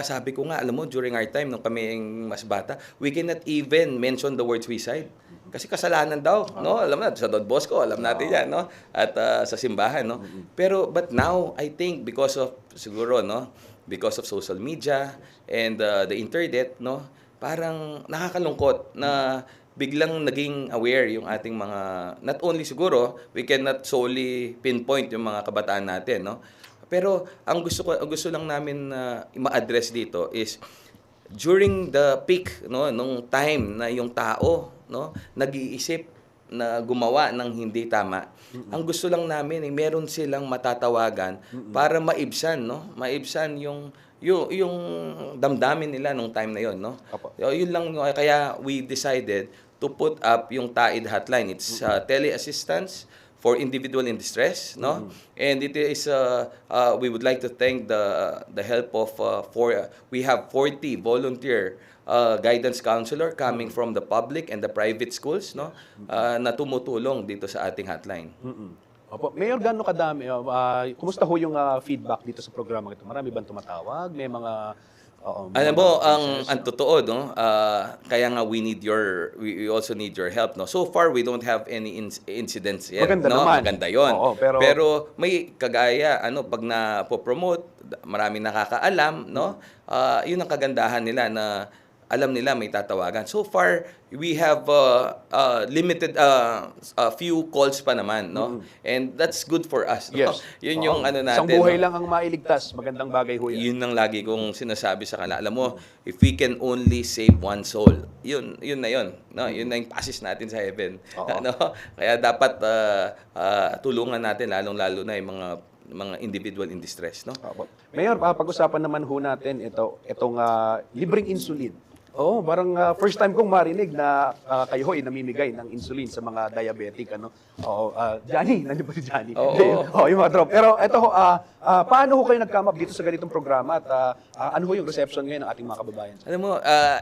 Sabi ko nga, alam mo, during our time, nung kami mas bata, we cannot even mention the word suicide. Kasi kasalanan daw, no? Alam na, sa Don Bosco, alam natin yan, no? At sa simbahan, no? Pero, but now, I think, because of, siguro, no? Because of social media and the internet, no? Parang nakakalungkot na biglang naging aware yung ating mga, not only siguro, we cannot solely pinpoint yung mga kabataan natin, no? Pero ang gusto lang namin ma-address dito is during the peak, no, nung time na yung tao, no, nag-iisip na gumawa ng hindi tama. Ang gusto lang namin ay meron silang matatawagan para maibsan, no? Maibsan yung damdamin nila nung time na yon, no? Yun lang, kaya we decided to put up yung TAID hotline. It's teleassistance for individual in distress, no? And it is we would like to thank the help of we have 40 volunteer guidance counselor coming from the public and the private schools, no? Na tumutulong dito sa ating hotline. Opo. Mayor, gaano kadami? Kumusta ho yung feedback dito sa programa ito? Marami bang tumatawag? May mga alam mo, ang totoo, no? Kaya nga we also need your help, no? So far, we don't have any incidents yet. Maganda no? naman. Maganda yun. Oo, pero may kagaya, pag na-promote, maraming nakakaalam, no? Yun ang kagandahan nila na alam nila may tatawagan. So far, we have limited a few calls pa naman, no? And that's good for us, no? Yes. Yun yung natin. Isang buhay lang ang mailigtas. Magandang bagay ho yan. Yun ang lagi kong sinasabi sa kanila. Alam mo, if we can only save one soul, yun na yun. No? Yun na yung passes natin sa heaven. No? Kaya dapat tulungan natin, lalong-lalo na yung mga individual in distress, no? Mayor, pag-usapan naman ho natin itong libreng insulin. Parang first time kong marinig na kayo ho'y namimigay ng insulin sa mga diabetic, Johnny, nandiyan ba si Johnny? Yung mga drop. Pero ito ho, paano ho kayo nag-come up dito sa ganitong programa at ano ho yung reception ngayon ng ating mga kababayan? Alam mo,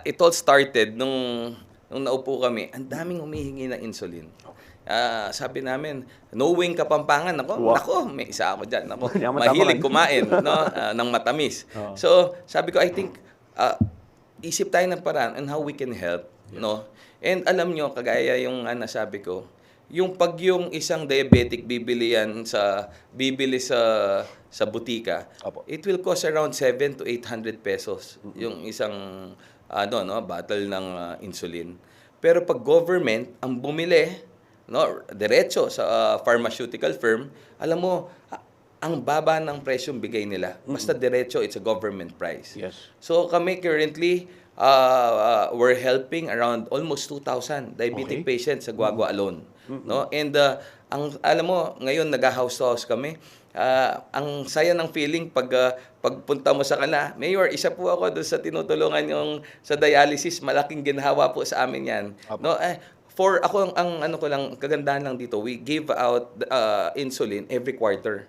it all started nung naupo kami, ang daming humihingi ng insulin. Sabi namin, knowing Kapampangan, nako, may isa ako dyan. Nako, mahilig kumain, no, ng matamis. So, sabi ko, I think, isip tayo ng paraan on how we can help, no? And alam nyo, kagaya yung nasabi ko, yung isang diabetic bibili sa butika, it will cost around 700 to 800 pesos yung isang bottle ng insulin. Pero pag government ang bumili, no, diretso sa pharmaceutical firm, alam mo, ang baba ng presyong bigay nila. Basta diretso, it's a government price. Yes. So kami currently, we're helping around almost 2,000 diabetic patients sa Guagua alone. No? And alam mo, ngayon nag-house to house kami. Ang saya ng feeling pagpunta mo sa kanila, Mayor, isa po ako doon sa tinutulungan yung sa dialysis, malaking ginhawa po sa amin yan. No? For ako, ang kagandahan lang dito, we give out insulin every quarter.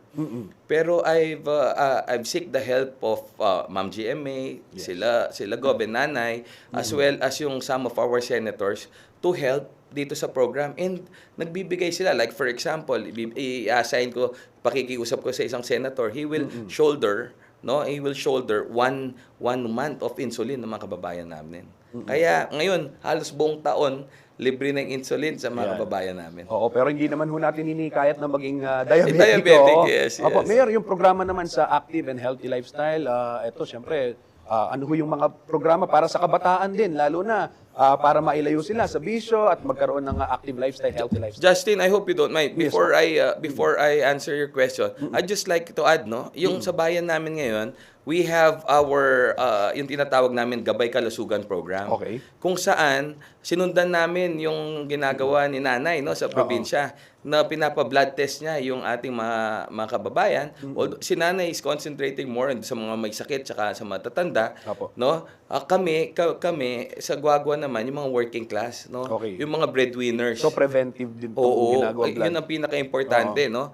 Pero I've seek the help of Ma'am GMA, sila Gob and Nanay, as well as yung some of our senators to help dito sa program. And nagbibigay sila. Like for example, i-assign ko, pakikiusap ko sa isang senator, he will shoulder, no? He will shoulder one month of insulin ng mga kababayan namin. Kaya ngayon, halos buong taon, libre ng insulin sa mga kababayan namin. Pero hindi naman ho natin hinikayat na maging diabetic. Diabetic, yes. Mayor, yung programa naman sa active and healthy lifestyle, ito, syempre, ano ho yung mga programa para sa kabataan din, lalo na para mailayo sila sa bisyo at magkaroon ng active lifestyle, healthy lifestyle. Justin, I hope you don't mind. Yes, Before I answer your question, I'd just like to add, no, yung sa bayan namin ngayon, we have our yung tinatawag namin Gabay Kalusugan program. Okay. Kung saan sinundan namin yung ginagawa ni Nanay, no, sa probinsya na pinapa-blood test niya yung ating mga kababayan. Although si Nanay is concentrating more sa mga may sakit tsaka sa matatanda, Opo. no? Kami sa Guagua naman yung mga working class, no? Okay. Yung mga breadwinners. So preventive din po Oo, ginagawa yun ang pinaka-importante, no?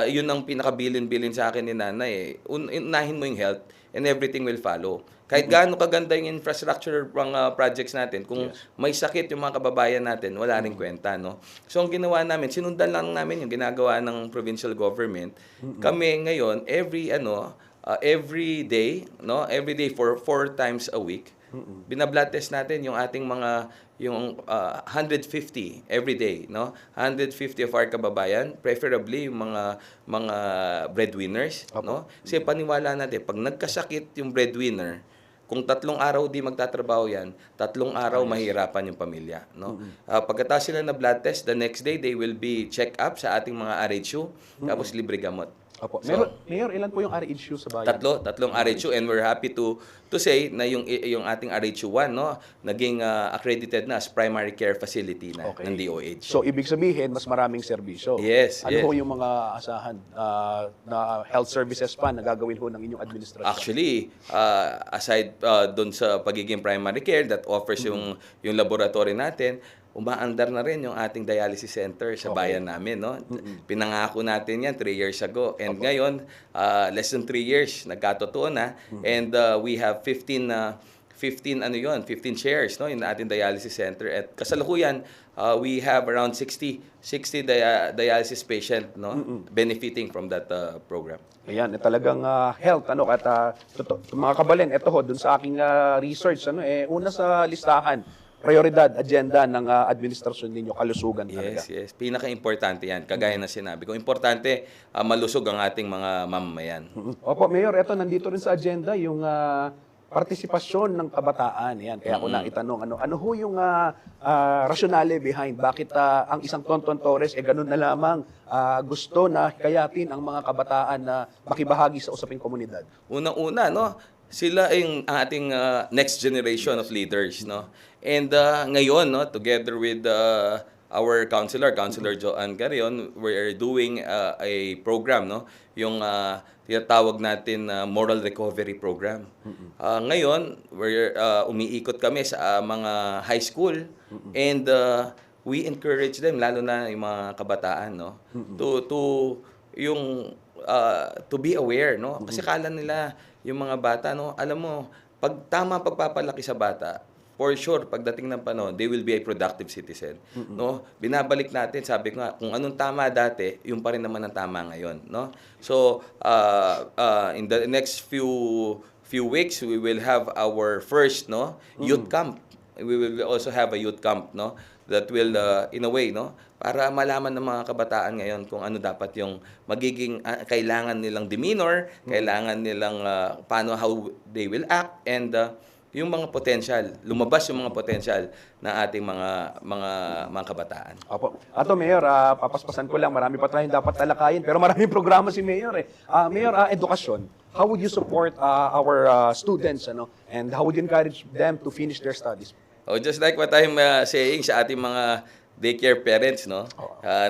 Yun ang pinaka-bilin-bilin sa akin ni Nanay. Unahin mo yung health and everything will follow. Kahit gaano kaganda yung infrastructure projects natin, kung may sakit yung mga kababayan natin, wala rin kwenta, no? So ang ginawa namin, sinundan lang namin yung ginagawa ng provincial government. Kami ngayon, every day, no? Every day for 4 times a week, binablood test natin yung ating mga 150 every day, no? 150 of our kababayan, preferably yung mga breadwinners, no? Kasi paniwala natin, pag nagkasakit yung breadwinner, kung 3 araw di magtatrabaho yan, 3 araw mahirapan yung pamilya, no? Pagkatapos sila na blood test, the next day they will be check up sa ating mga RHU, tapos libre gamot. Opo. So, Mayor, ilan po yung RHU sa bayan? tatlong RHU, and we're happy to say na yung ating RHU 1, no, naging accredited na as primary care facility na ng DOH. So ibig sabihin, mas maraming serbisyo. Yes, Ano yes. ho yung mga asahan na health services pa na gagawin ho ng inyong administrasyon? Actually, aside doon sa pagiging primary care that offers yung laboratory natin, umaandar na rin yung ating dialysis center sa bayan namin, no? Pinangako natin yan 3 years ago. And ngayon, less than 3 years, nagkatotoo na. And we have 15 chairs, no, in ating dialysis center. At kasalukuyan, we have around 60 dialysis patient, no, benefiting from that program. Ayan, talagang health, at mga kabalin, ito ho, dun sa aking research, una sa listahan, prioridad, agenda ng administrasyon ninyo, kalusugan talaga. Yes. Pinaka-importante yan. Kagaya na sinabi ko. Importante, malusog ang ating mga mamamayan. Opo, Mayor, nandito rin sa agenda yung partisipasyon ng kabataan. Yan. Kaya ako na itanong, ano ho yung rationale behind bakit ang isang Tonton Torres ganun na lamang gusto na hikayatin ang mga kabataan na makibahagi sa usaping komunidad? Unang-una, no, sila yung ating next generation of leaders, no. And ngayon, no, together with our Councilor Joanne Garion, we are doing a program, no, yung tinatawag natin Moral Recovery Program. Ngayon, we're umiikot kami sa mga high school, and we encourage them, lalo na yung mga kabataan, no, to be aware, no, kasi kala nila yung mga bata, no, alam mo, pagpapalaki sa bata, for sure, pagdating ng panahon, they will be a productive citizen. No? Binabalik natin, sabi ko nga, kung anong tama dati, yung pa rin naman ang tama ngayon. No? So, in the next few weeks, we will have our first, no, youth camp. We will also have a youth camp, no, that will, in a way, no, para malaman ng mga kabataan ngayon kung ano dapat yung magiging kailangan nilang demeanor, kailangan nilang how they will act, and yung mga potential, lumabas yung mga potential na ating mga kabataan. Opo. Mayor, papaspasan ko lang, marami pa tayong dapat talakayin, pero maraming programa si Mayor. Mayor, edukasyon, how would you support our students, and how would you encourage them to finish their studies? Just like what I'm saying sa ating mga daycare parents, no,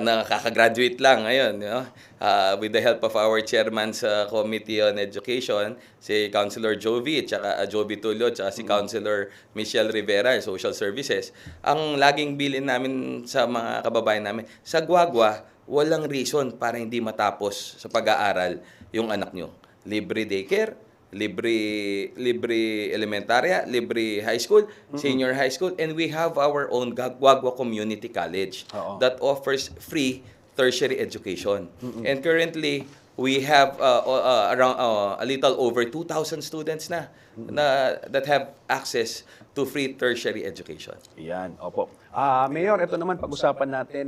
na kakagraduate lang ngayon, no, with the help of our chairman sa Committee on Education, si Councilor Jovi, at Jovi Tulio, at si Councilor Michelle Rivera, Social Services. Ang laging bilin namin sa mga kababayan namin, sa Guagua, walang reason para hindi matapos sa pag-aaral yung anak nyo. Libre daycare, libre elementarya, libre high school, senior high school, and we have our own Guagua Community College that offers free tertiary education. And currently, we have around a little over 2,000 students na that have access to free tertiary education. Yan, opo. Mayor, ito naman pag-usapan natin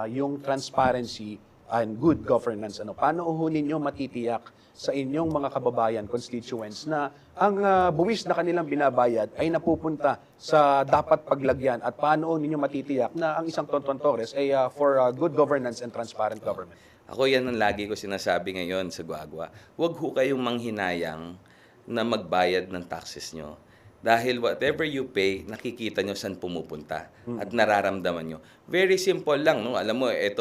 yung transparency and good governance. Paano ho ninyo matitiyak sa inyong mga kababayan, constituents, na ang buwis na kanilang binabayad ay napupunta sa dapat paglagyan, at paano ninyo matitiyak na ang isang Tonton Torres ay for good governance and transparent government? Ako yan ang lagi ko sinasabi ngayon sa Guagua. Huwag ho kayong manghinayang na magbayad ng taxes nyo. Dahil whatever you pay, nakikita nyo saan pumupunta at nararamdaman nyo. Very simple lang, no? Alam mo, ito,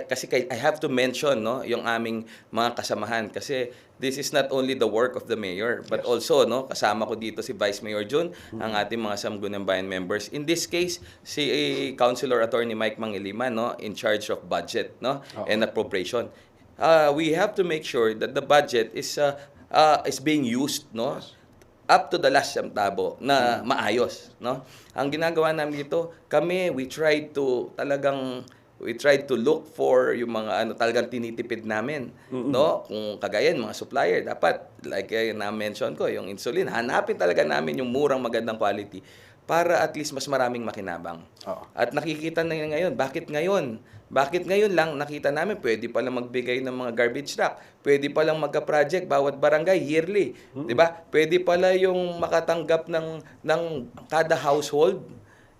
kasi I have to mention, no, yung aming mga kasamahan, kasi this is not only the work of the mayor, but also, no, kasama ko dito si Vice Mayor Jun, ang ating mga Samgunang Bayan members. In this case, si Councilor Attorney Mike Mangiliman, no, in charge of budget, no, and appropriation. We have to make sure that the budget is being used, no, up to the last centavo na maayos, no? Ang ginagawa namin dito, we try to look for yung mga talagang tinitipid namin, no? Kung kagaya mga supplier, dapat like na-mention ko, yung insulin, hanapin talaga namin yung murang magandang quality para at least mas maraming makinabang. At nakikita na ngayon, bakit ngayon? Bakit ngayon lang nakita namin pwede palang magbigay ng mga garbage truck, pwede palang magka-project bawat barangay yearly, 'di ba? Pwede pala yung makatanggap ng kada household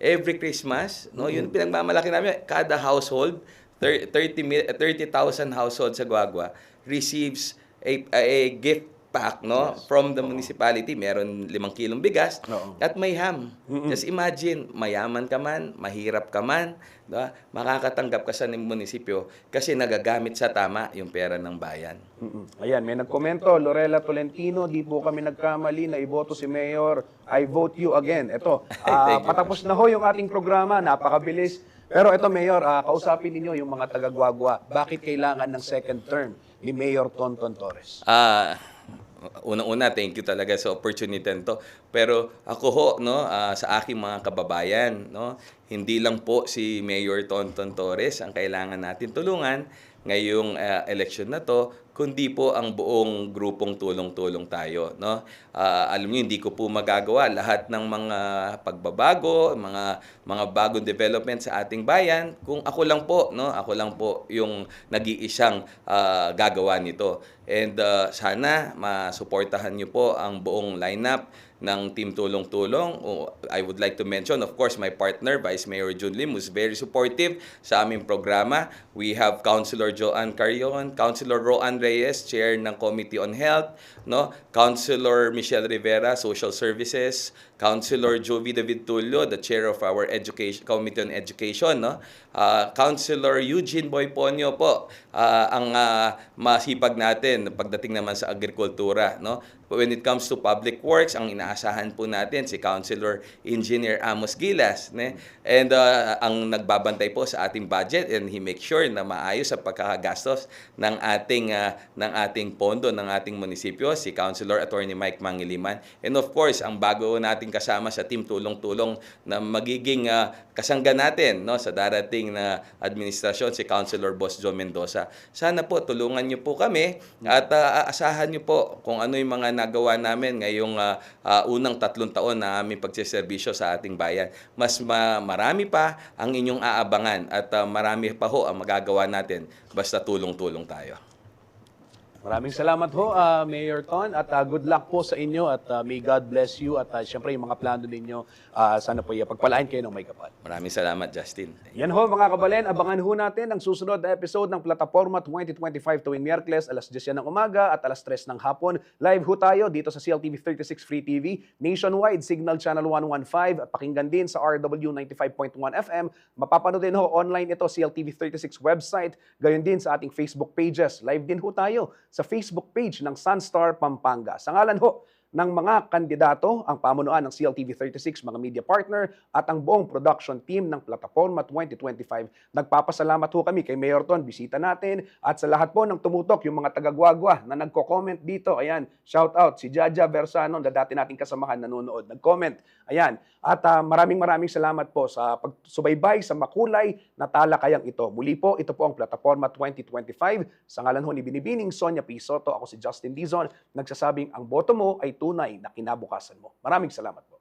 every Christmas, no? Yun pinagmamalaki namin, kada household 30,000 households sa Guagua receives a gift pack, no, from the municipality. Meron 5 kilong bigas at may ham. Just imagine, mayaman ka man, mahirap ka man, diba? Makakatanggap ka sa munisipyo kasi nagagamit sa tama yung pera ng bayan. Ayan, may nagkomento, Lorela Tolentino, di po kami nagkamali na iboto si Mayor, I vote you again. Ito, patapos na ho yung ating programa, napakabilis. Pero ito, Mayor, kausapin ninyo yung mga taga-Guagua. Bakit kailangan ng second term ni Mayor Tonton Torres? Una-una, thank you talaga sa opportunity nito. Pero ako ho, no, sa aking mga kababayan, no, hindi lang po si Mayor Tonton Torres ang kailangan natin tulungan ngayong election na to, kundi po ang buong grupong tulong-tulong tayo, no? Alam niyo, hindi ko po magagawa lahat ng mga pagbabago, mga bagong development sa ating bayan kung ako lang po, no? Ako lang po yung nag-iisang gagawa nito. And sana masuportahan niyo po ang buong lineup ng Team Tulong-Tulong. I would like to mention, of course, my partner, Vice Mayor Jun Lim, who's very supportive sa aming programa. We have Councilor Joanne Carion, Councilor Roan Reyes, Chair ng Committee on Health, no? Councilor Michelle Rivera, Social Services, Councilor Jovi David Tulio, the Chair of our Committee on Education, no? Councilor Eugene Boyponio po, ang masipag natin pagdating naman sa agrikultura, no? When it comes to public works, ang inaasahan po natin si Councilor Engineer Amos Gilas, ne? And ang nagbabantay po sa ating budget, and he makes sure na maayos sa pagkakagastos ng ating pondo ng ating munisipyo, si Councilor Attorney Mike Mangiliman. And of course, ang bago nating kasama sa Team Tulong-Tulong na magiging kasangga natin, no, sa darating na administrasyon, si Councilor Boss Joe Mendoza. Sana po tulungan niyo po kami at aasahan niyo po kung ano yung mga nagawa namin ngayong unang 3 taon na aming pagsiservisyo sa ating bayan. Mas marami pa ang inyong aabangan at marami pa ho ang magagawa natin basta tulong-tulong tayo. Maraming salamat ho, Mayor Ton, at good luck po sa inyo at may God bless you at syempre yung mga plano ninyo, sana po pagpalain kayo ng may kapal. Maraming salamat, Justin. Yan ho mga kabalen, abangan ho natin ang susunod na episode ng Plataforma 2025 tuwing Miyerkules, alas 10 ng umaga at alas 3 ng hapon. Live ho tayo dito sa CLTV 36 Free TV, nationwide, Signal Channel 115, at pakinggan din sa RW 95.1 FM. Mapapanood din ho online ito, CLTV 36 website, gayon din sa ating Facebook pages. Live din ho tayo sa Facebook page ng Sunstar Pampanga. Sa ngalan ho ng mga kandidato, ang pamunuan ng CLTV 36, mga media partner at ang buong production team ng Plataforma 2025. Nagpapasalamat ho kami kay Mayor Ton, bisita natin, at sa lahat po ng tumutok, yung mga taga-Guagua na nagko-comment dito. Ayan, shout out si Jaja Bersano, na dati nating kasamahan nanonood, nag-comment. Ayan, at maraming salamat po sa pagsubaybay sa makulay na talakayang ito. Muli po, ito po ang Plataforma 2025. Sa ngalan ho ni Binibining Sonia P. Soto, ako si Justin Dizon, nagsasabing ang boto mo ay tunay na kinabukasan mo. Maraming salamat po.